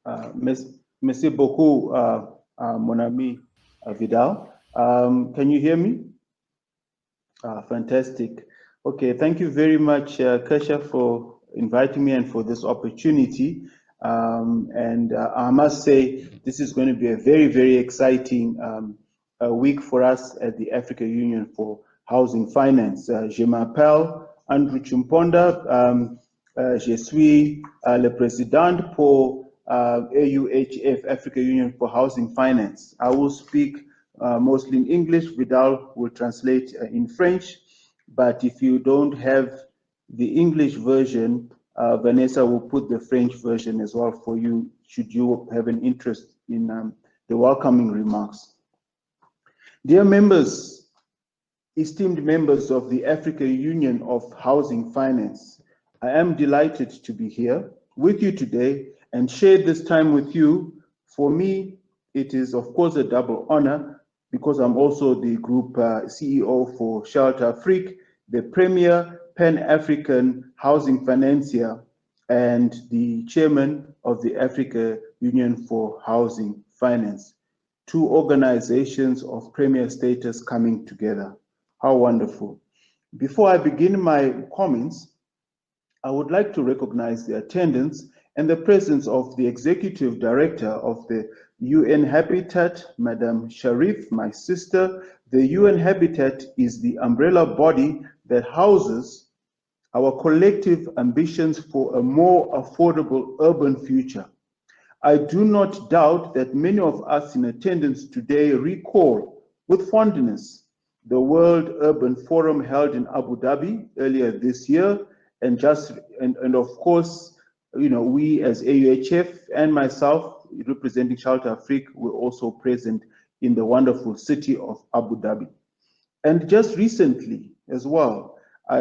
Merci beaucoup, mon ami Vidal. Can you hear me? Fantastic. Okay, thank you very much, Kesha, for inviting me and for this opportunity. I must say, this is going to be a very, very exciting week for us at the Africa Union for Housing Finance. Je m'appelle Andrew Chimphonda. Je suis le président pour AUHF, Africa Union for Housing Finance. I will speak mostly in English. Vidal will translate in French. But if you don't have the English version, Vanessa will put the French version as well for you, should you have an interest in the welcoming remarks. Dear members, esteemed members of the Africa Union of Housing Finance, I am delighted to be here with you today and share this time with you. For me, it is of course a double honor because I'm also the group CEO for Shelter Afrique, the premier Pan-African housing financier and the chairman of the Africa Union for Housing Finance. Two organizations of premier status coming together. How wonderful. Before I begin my comments, I would like to recognize the attendance and the presence of the Executive Director of the UN Habitat, Madam Sharif, my sister. The UN Habitat is the umbrella body that houses our collective ambitions for a more affordable urban future. I do not doubt that many of us in attendance today recall with fondness the World Urban Forum held in Abu Dhabi earlier this year, and of course, you know, we as AUHF and myself representing Shelter Afrique were also present in the wonderful city of Abu Dhabi. And just recently as well, I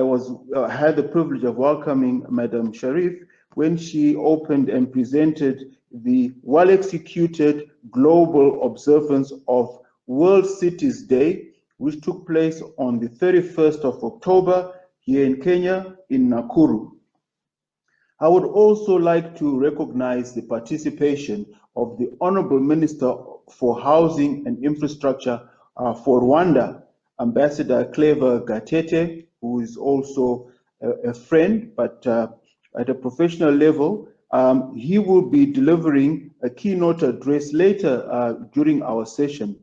had the privilege of welcoming Madam Sharif when she opened and presented the well-executed global observance of World Cities Day, which took place on the 31st of October here in Kenya, in Nakuru. I would also like to recognize the participation of the Honorable Minister for Housing and Infrastructure for Rwanda, Ambassador Clever Gatete, who is also a friend, but at a professional level. He will be delivering a keynote address later during our session.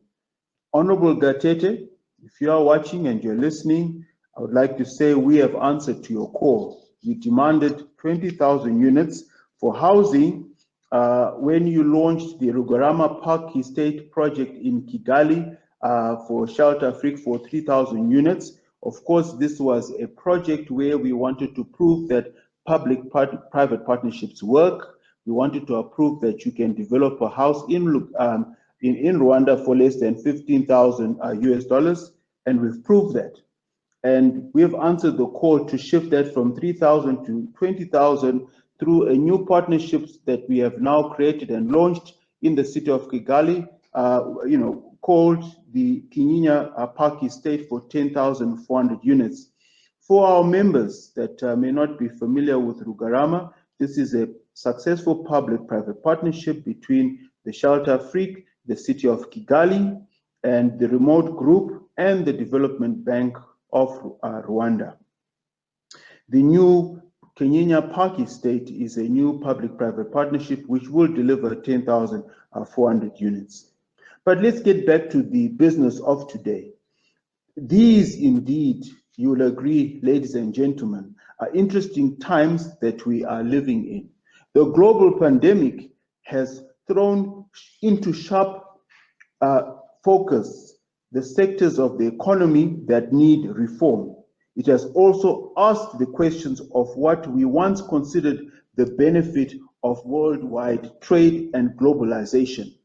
Honorable Gatete, if you are watching and you're listening, I would like to say we have answered to your call. You demanded 20,000 units for housing when you launched the Rugarama Park Estate project in Kigali for Shelter Afrique for 3,000 units. Of course, this was a project where we wanted to prove that public-private partnerships work. We wanted to prove that you can develop a house in Rwanda for less than 15,000 US dollars, and we've proved that. And we've answered the call to shift that from 3,000 to 20,000 through a new partnerships that we have now created and launched in the city of Kigali, called the Kinyinya Park Estate for 10,400 units. For our members that may not be familiar with Rugarama, this is a successful public-private partnership between the Shelter Afrique, the city of Kigali, and the remote group and the Development Bank of Rwanda. The new Kinyinya Park Estate is a new public-private partnership which will deliver 10,400 units. But let's get back to the business of today. These indeed, you will agree, ladies and gentlemen, are interesting times that we are living in. The global pandemic has thrown into sharp focus the sectors of the economy that need reform. It has also asked the questions of what we once considered the benefit of worldwide trade and globalization.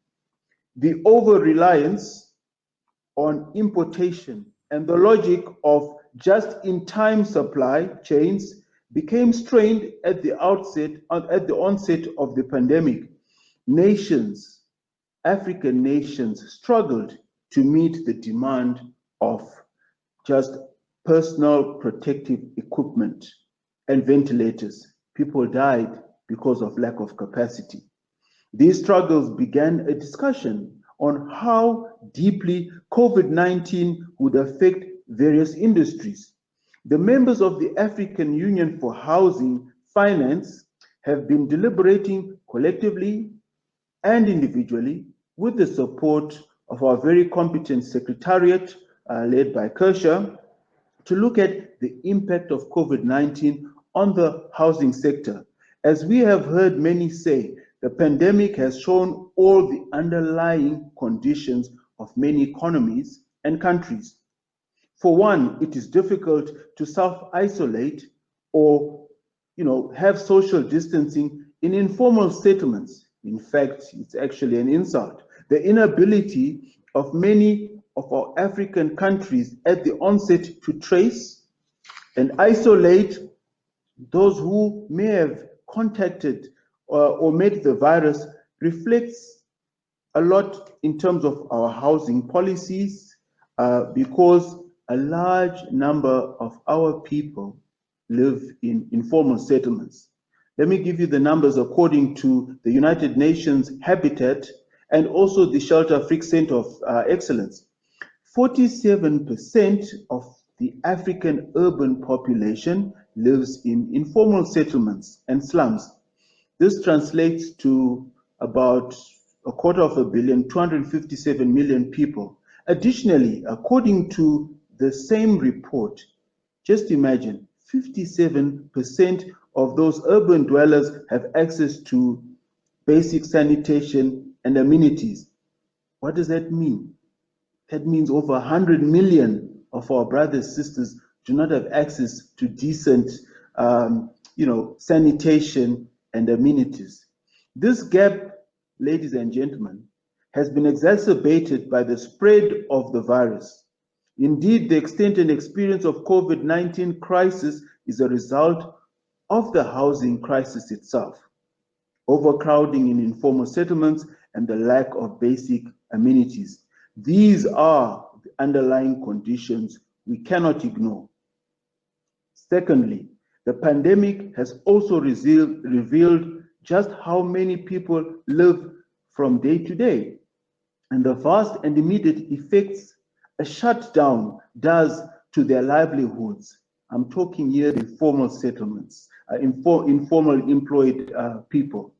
The over-reliance on importation and the logic of just-in-time supply chains became strained at the onset of the pandemic. Nations, African nations, struggled to meet the demand of just personal protective equipment and ventilators. People died because of lack of capacity. These struggles began a discussion on how deeply COVID-19 would affect various industries. The members of the African Union for Housing Finance have been deliberating collectively and individually with the support of our very competent secretariat led by Kersha to look at the impact of COVID-19 on the housing sector. As we have heard many say, the pandemic has shown all the underlying conditions of many economies and countries. For one, it is difficult to self-isolate or have social distancing in informal settlements. In fact, it's actually an insult. The inability of many of our African countries at the onset to trace and isolate those who may have contacted or met the virus reflects a lot in terms of our housing policies because a large number of our people live in informal settlements. Let me give you the numbers according to the United Nations Habitat and also the Shelter Afrique Center of Excellence. 47% of the African urban population lives in informal settlements and slums. This translates to about 250 million, 257 million people. Additionally, according to the same report, just imagine 57% of those urban dwellers have access to basic sanitation and amenities. What does that mean? That means over 100 million of our brothers and sisters do not have access to decent sanitation and amenities. This gap, ladies and gentlemen, has been exacerbated by the spread of the virus. Indeed, the extent and experience of COVID-19 crisis is a result of the housing crisis itself, overcrowding in informal settlements and the lack of basic amenities. These are the underlying conditions we cannot ignore. Secondly, the pandemic has also revealed just how many people live from day to day and the vast and immediate effects a shutdown does to their livelihoods. I'm talking here informal settlements, informal employed people.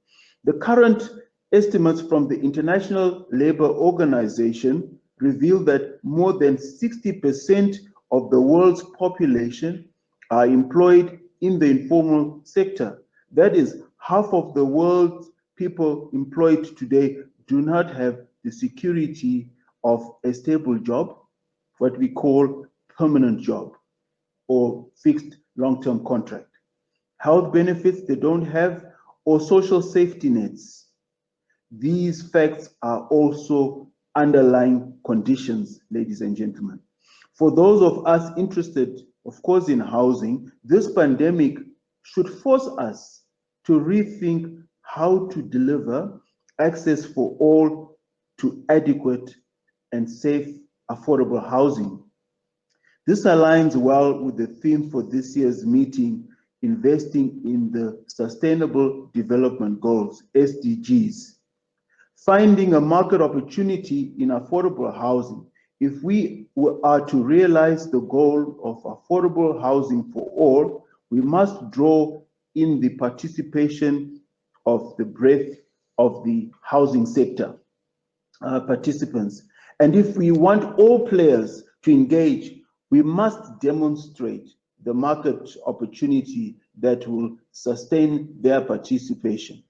The current estimates from the International Labour Organization reveal that more than 60% of the world's population are employed in the informal sector. That is, half of the world's people employed today do not have the security of a stable job, what we call permanent job or fixed long-term contract. Health benefits they don't have or social safety nets. These facts are also underlying conditions, ladies and gentlemen. For those of us interested, of course, in housing, this pandemic should force us to rethink how to deliver access for all to adequate and safe, affordable housing. This aligns well with the theme for this year's meeting, investing in the Sustainable Development Goals, SDGs. Finding a market opportunity in affordable housing. If we are to realize the goal of affordable housing for all, we must draw in the participation of the breadth of the housing sector participants. And if we want all players to engage, we must demonstrate the market opportunity that will sustain their participation.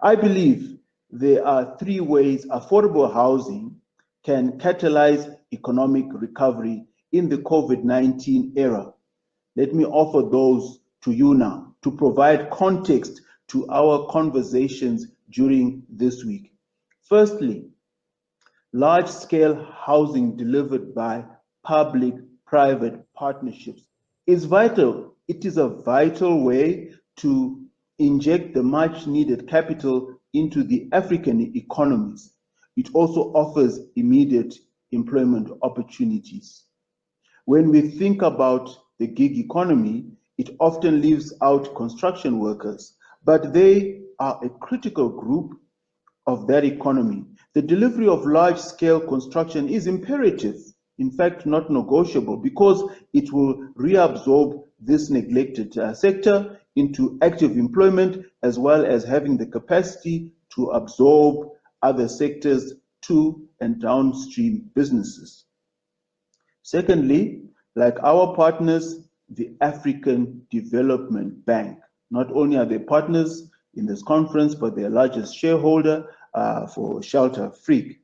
I believe there are three ways affordable housing can catalyze economic recovery in the COVID-19 era. Let me offer those to you now to provide context to our conversations during this week. Firstly, large-scale housing delivered by public-private partnerships is vital. It is a vital way to inject the much-needed capital into the African economies. It also offers immediate employment opportunities. When we think about the gig economy, it often leaves out construction workers, but they are a critical group of that economy. The delivery of large-scale construction is imperative, in fact, not negotiable, because it will reabsorb this neglected sector into active employment, as well as having the capacity to absorb other sectors to and downstream businesses. Secondly, like our partners, the African Development Bank. Not only are they partners in this conference, but their largest shareholder for Shelter Freak.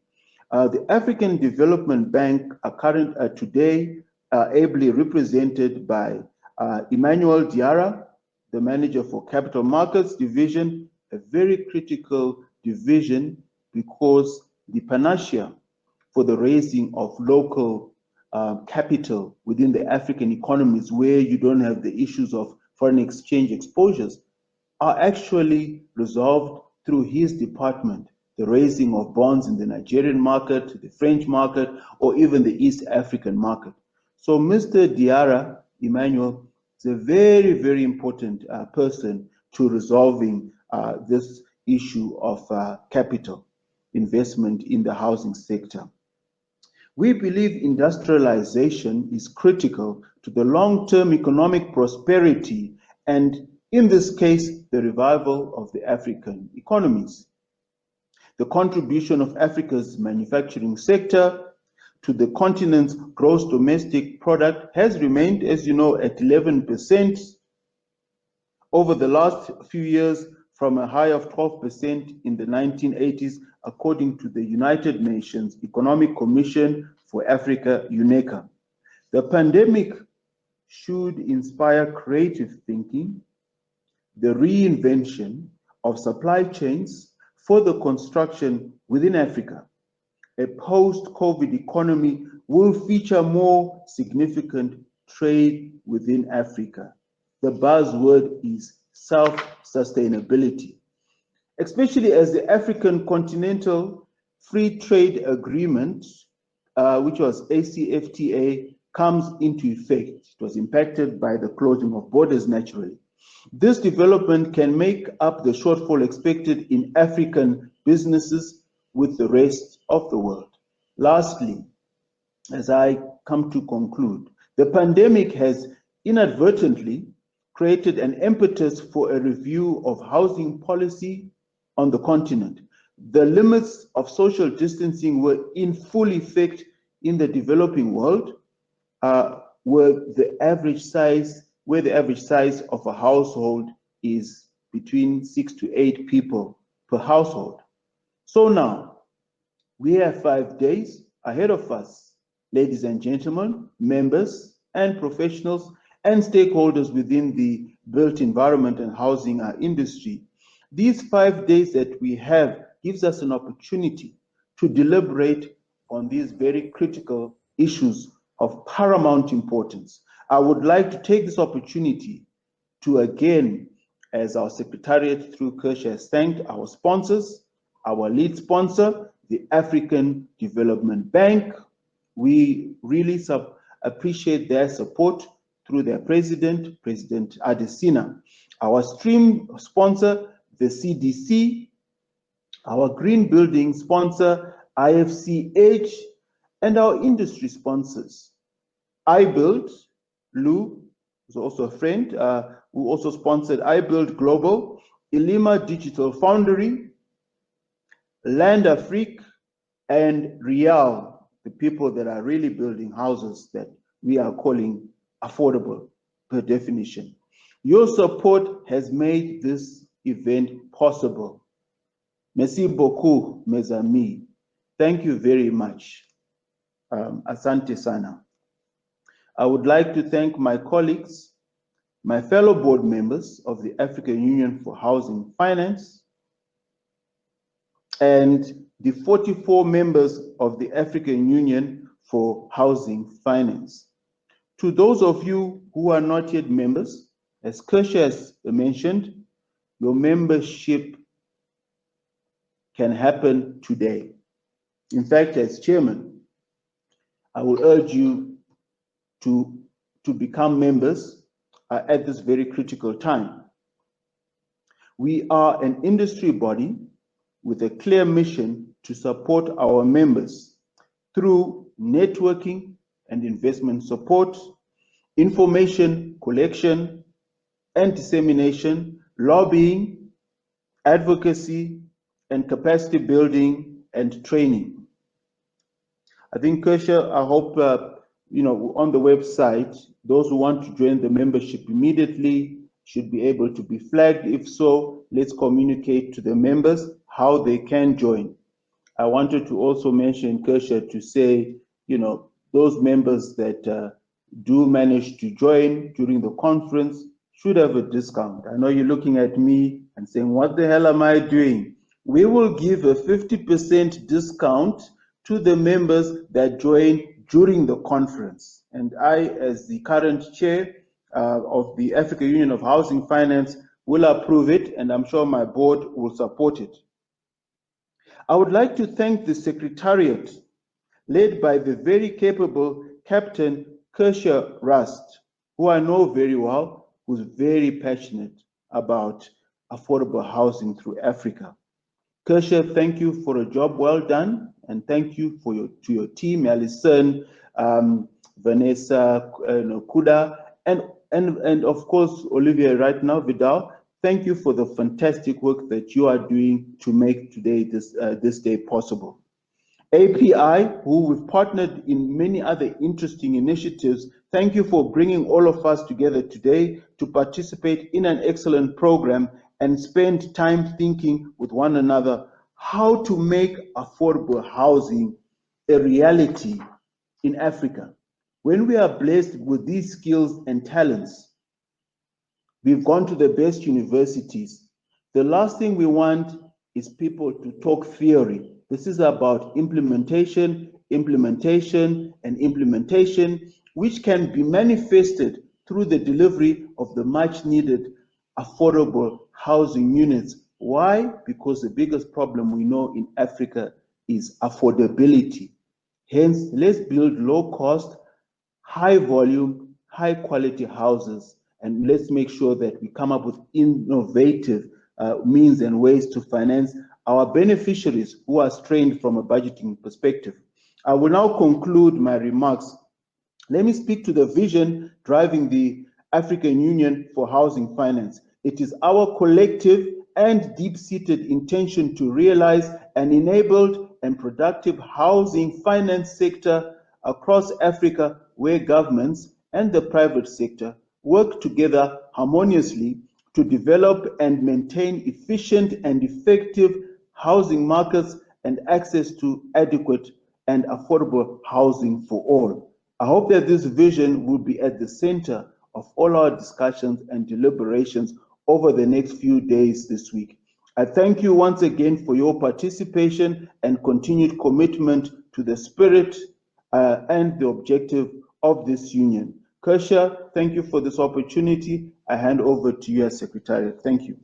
The African Development Bank are today ably represented by Emmanuel Diarra, the manager for Capital Markets Division, a very critical division because the panacea for the raising of local capital within the African economies where you don't have the issues of foreign exchange exposures are actually resolved through his department, the raising of bonds in the Nigerian market, the French market, or even the East African market. So Mr. Diarra, Emmanuel, is a very, very important person to resolving this issue of capital investment in the housing sector. We believe industrialization is critical to the long-term economic prosperity and, in this case, the revival of the African economies. The contribution of Africa's manufacturing sector to the continent's gross domestic product has remained, as you know, at 11% over the last few years, from a high of 12% in the 1980s, according to the United Nations Economic Commission for Africa, UNECA. The pandemic should inspire creative thinking, the reinvention of supply chains for the construction within Africa. A post-COVID economy will feature more significant trade within Africa. The buzzword is self-sustainability, especially as the African Continental Free Trade Agreement, which was ACFTA, comes into effect. It was impacted by the closing of borders naturally. This development can make up the shortfall expected in African businesses with the rest of the world. Lastly, as I come to conclude, the pandemic has inadvertently created an impetus for a review of housing policy on the continent. The limits of social distancing were in full effect in the developing world, where the average size of a household is between 6 to 8 people per household. So now, we have 5 days ahead of us, ladies and gentlemen, members and professionals and stakeholders within the built environment and housing industry. These 5 days that we have gives us an opportunity to deliberate on these very critical issues of paramount importance. I would like to take this opportunity to again, as our Secretariat through Kirsch has thanked our sponsors, our lead sponsor, the African Development Bank. We really appreciate their support through their president, President Adesina. Our stream sponsor, the CDC, our green building sponsor, IFCH, and our industry sponsors. iBuild, Lou, who's also a friend, who also sponsored iBuild Global, Ilima Digital Foundry, Land Afrique, and Real, the people that are really building houses that we are calling affordable per definition. Your support has made this event possible. Merci beaucoup, mes amis. Thank you very much. Asante sana. I would like to thank my colleagues, my fellow board members of the African Union for Housing Finance, and the 44 members of the African Union for Housing Finance. To those of you who are not yet members, as Kirsch has mentioned, your membership can happen today. In fact, as chairman, I will urge you to become members at this very critical time. We are an industry body with a clear mission to support our members through networking and investment support, information collection and dissemination, lobbying, advocacy, and capacity building and training. I think, Kersha, I hope, on the website, those who want to join the membership immediately should be able to be flagged. If so, let's communicate to the members how they can join. I wanted to also mention, Kersha, to say, those members that do manage to join during the conference should have a discount. I know you're looking at me and saying, what the hell am I doing? We will give a 50% discount to the members that join during the conference. And I, as the current chair of the African Union of Housing Finance, will approve it, and I'm sure my board will support it. I would like to thank the Secretariat, led by the very capable Captain Kersha Rust, who I know very well, who's very passionate about affordable housing through Africa. Kersha, thank you for a job well done, and thank you to your team, Alison, Vanessa, Kuda, and of course Olivia right now, Vidal. Thank you for the fantastic work that you are doing to make today this day possible. API, who we've partnered in many other interesting initiatives, thank you for bringing all of us together today to participate in an excellent program and spend time thinking with one another how to make affordable housing a reality in Africa. When we are blessed with these skills and talents, we've gone to the best universities. The last thing we want is people to talk theory. This is about implementation, implementation, and implementation, which can be manifested through the delivery of the much needed affordable housing units. Why? Because the biggest problem we know in Africa is affordability. Hence, let's build low cost, high volume, high quality houses, and let's make sure that we come up with innovative means and ways to finance our beneficiaries who are strained from a budgeting perspective. I will now conclude my remarks. Let me speak to the vision driving the African Union for Housing Finance. It is our collective and deep-seated intention to realize an enabled and productive housing finance sector across Africa, where governments and the private sector work together harmoniously to develop and maintain efficient and effective housing markets and access to adequate and affordable housing for all. I hope that this vision will be at the center of all our discussions and deliberations over the next few days this week. I thank you once again for your participation and continued commitment to the spirit and the objective of this union. Kersha, thank you for this opportunity. I hand over to you as Secretary. Thank you.